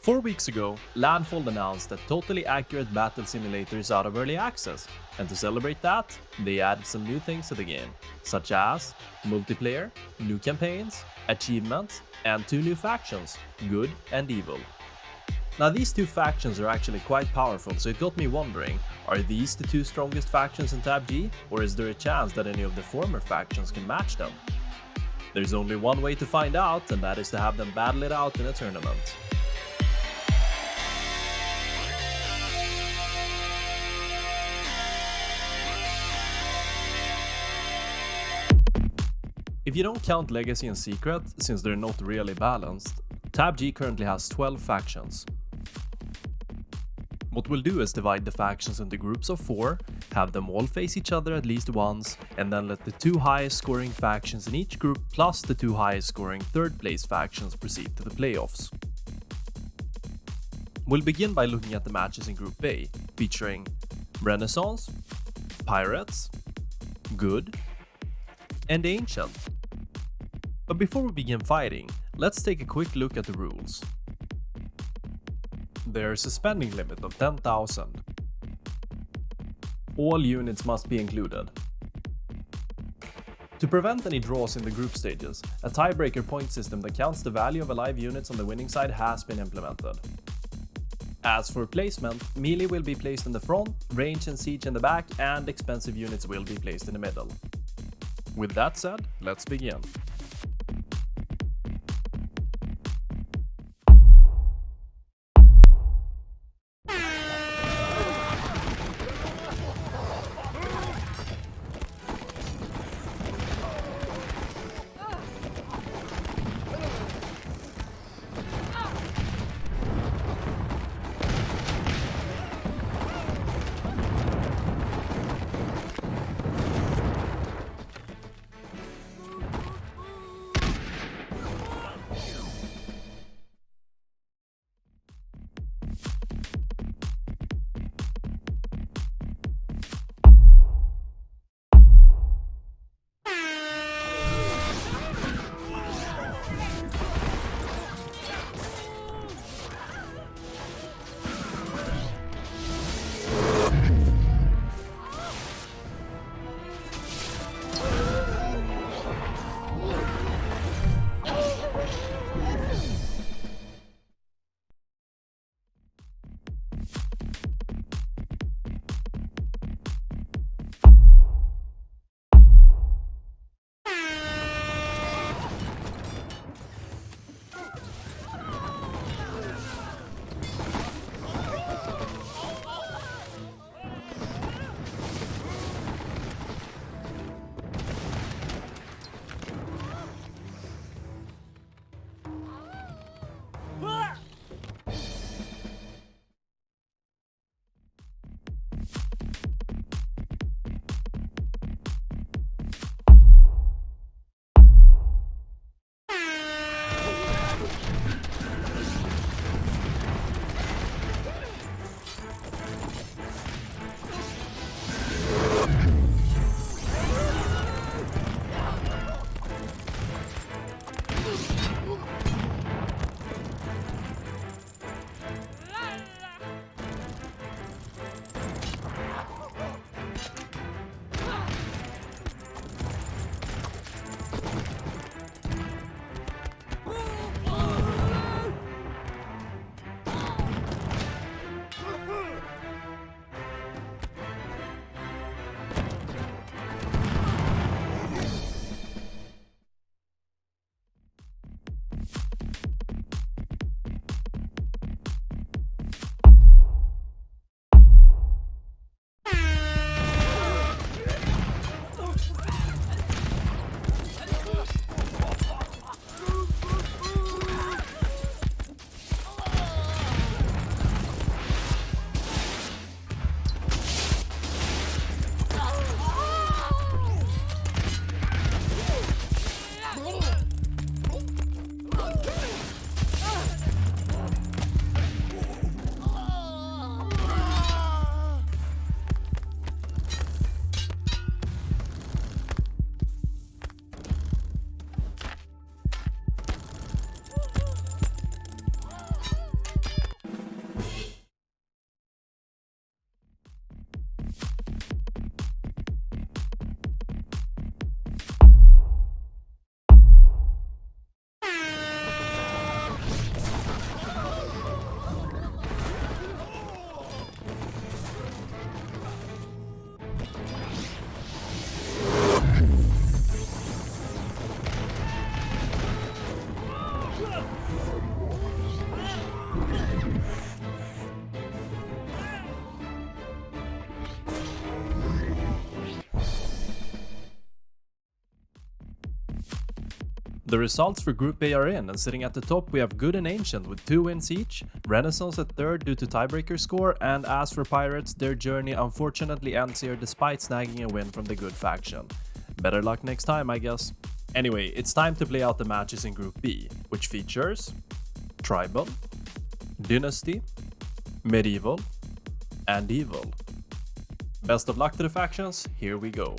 4 weeks ago, Landfold announced that totally accurate battle simulator is out of early access, and to celebrate that, they added some new things to the game, such as multiplayer, new campaigns, achievements, and 2 new factions, good and evil. Now these 2 factions are actually quite powerful, so it got me wondering, are these the 2 strongest factions in Tab G, or is there a chance that any of the former factions can match them? There's only one way to find out, and that is to have them battle it out in a tournament. If you don't count Legacy and Secret, since they're not really balanced, Tab G currently has 12 factions. What we'll do is divide the factions into groups of 4, have them all face each other at least once, and then let the 2 highest scoring factions in each group plus the 2 highest scoring 3rd place factions proceed to the playoffs. We'll begin by looking at the matches in Group A, featuring Renaissance, Pirates, Good, and Ancient. But before we begin fighting, let's take a quick look at the rules. There's a spending limit of 10,000. All units must be included. To prevent any draws in the group stages, a tiebreaker point system that counts the value of alive units on the winning side has been implemented. As for placement, melee will be placed in the front, range and siege in the back, and expensive units will be placed in the middle. With that said, let's begin. The results for Group A are in, and sitting at the top we have Good and Ancient with 2 wins each, Renaissance at 3rd due to tiebreaker score, and as for Pirates, their journey unfortunately ends here despite snagging a win from the Good faction. Better luck next time, I guess. Anyway, it's time to play out the matches in Group B, which features Tribal, Dynasty, Medieval, and Evil. Best of luck to the factions, here we go.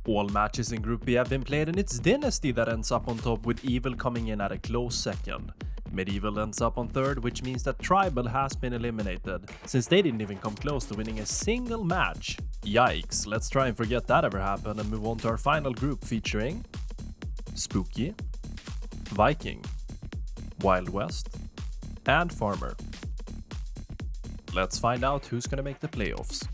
All matches in Group B have been played and it's Dynasty that ends up on top, with Evil coming in at a close second. Medieval ends up on third, which means that Tribal has been eliminated, since they didn't even come close to winning a single match. Yikes, let's try and forget that ever happened and move on to our final group featuring Spooky, Viking, Wild West, and Farmer. Let's find out who's gonna make the playoffs.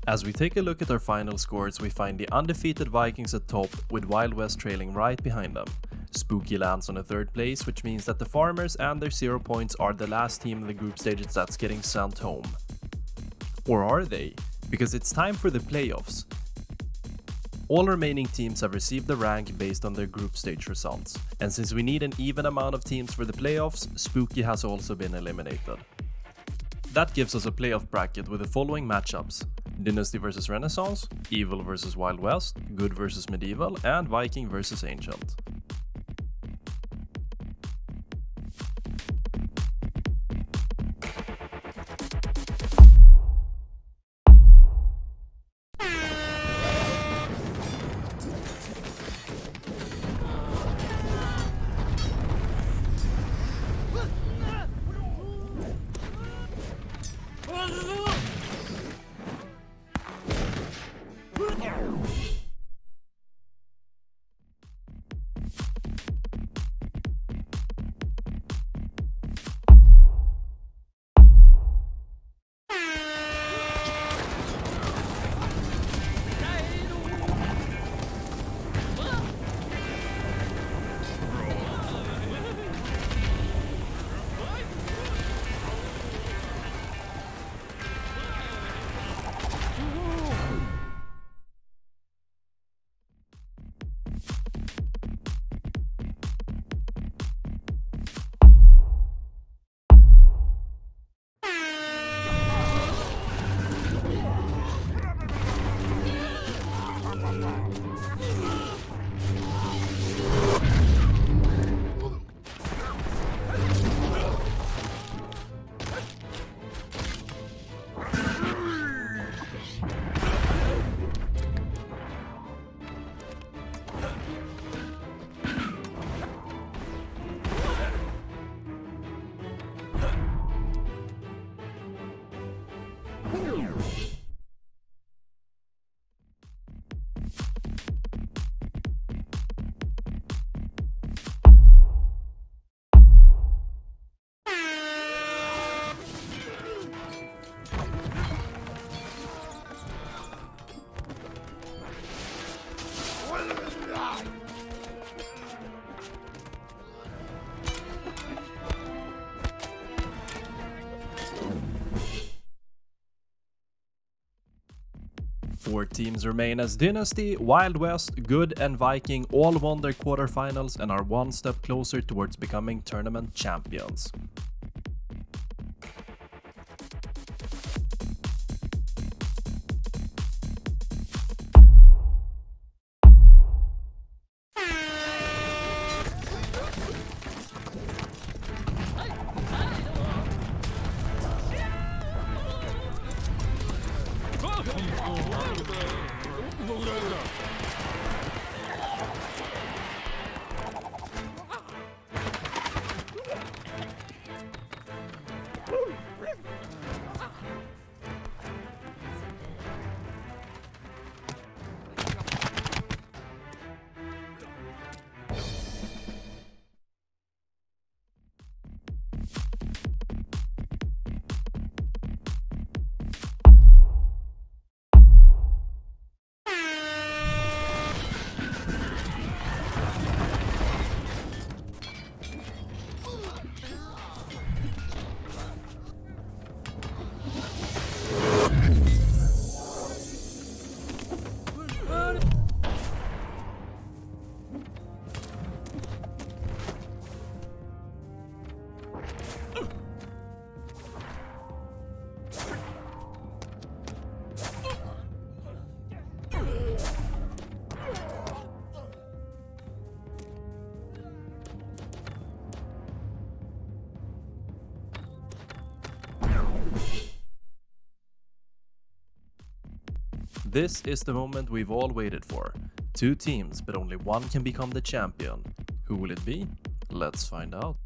As we take a look at our final scores, we find the undefeated Vikings at top, with Wild West trailing right behind them. Spooky lands on a third place, which means that the Farmers and their 0 points are the last team in the group stages that's getting sent home. Or are they? Because it's time for the playoffs. All remaining teams have received the rank based on their group stage results, and since we need an even amount of teams for the playoffs, Spooky has also been eliminated. That gives us a playoff bracket with the following matchups: Dynasty vs Renaissance, Evil vs Wild West, Good vs Medieval, and Viking vs Ancient. Four teams remain as Dynasty, Wild West, Good and Viking all won their quarterfinals and are one step closer towards becoming tournament champions. This is the moment we've all waited for. Two teams, but only one can become the champion. Who will it be? Let's find out.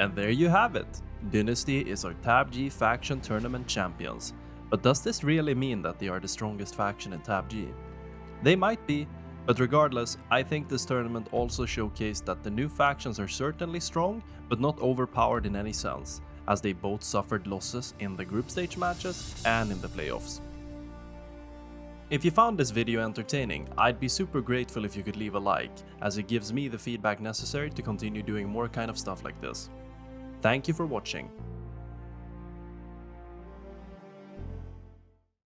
And there you have it! Dynasty is our Tab G faction tournament champions. But does this really mean that they are the strongest faction in Tab G? They might be, but regardless, I think this tournament also showcased that the new factions are certainly strong, but not overpowered in any sense, as they both suffered losses in the group stage matches and in the playoffs. If you found this video entertaining, I'd be super grateful if you could leave a like, as it gives me the feedback necessary to continue doing more kind of stuff like this. Thank you for watching.